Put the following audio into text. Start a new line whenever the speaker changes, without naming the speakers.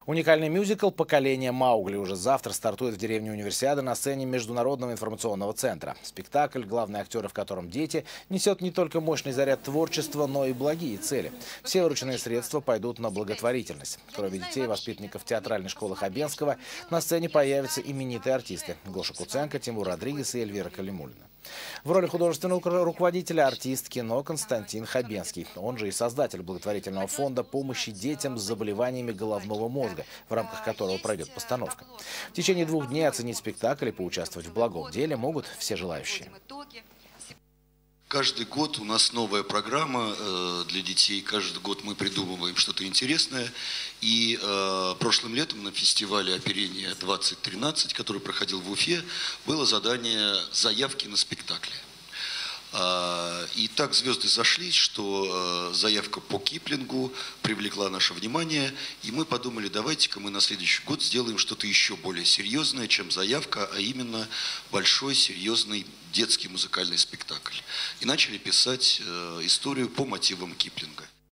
Уникальный мюзикл «Поколение Маугли» уже завтра стартует в деревне Универсиада на сцене Международного информационного центра. Спектакль, главные актеры в котором дети, несет не только мощный заряд творчества, но и благие цели. Все вырученные средства пойдут на благотворительность. Кроме детей, воспитанников театральной школы Хабенского, на сцене появятся именитые артисты – Гоша Куценко, Тимур Родригес и Эльвира Калимуллина. В роли художественного руководителя артист кино Константин Хабенский. Он же и создатель благотворительного фонда помощи детям с заболеваниями головного мозга, в рамках которого пройдет постановка. В течение 2 дней оценить спектакль и поучаствовать в благом деле могут все желающие.
Каждый год у нас новая программа для детей. Каждый год мы придумываем что-то интересное. И прошлым летом на фестивале «Оперение-2013», который проходил в Уфе, было задание заявки на спектакли. И так звезды сошлись, что заявка по Киплингу привлекла наше внимание, и мы подумали, давайте-ка мы на следующий год сделаем что-то еще более серьезное, чем заявка, а именно большой, серьезный детский музыкальный спектакль. И начали писать историю по мотивам Киплинга.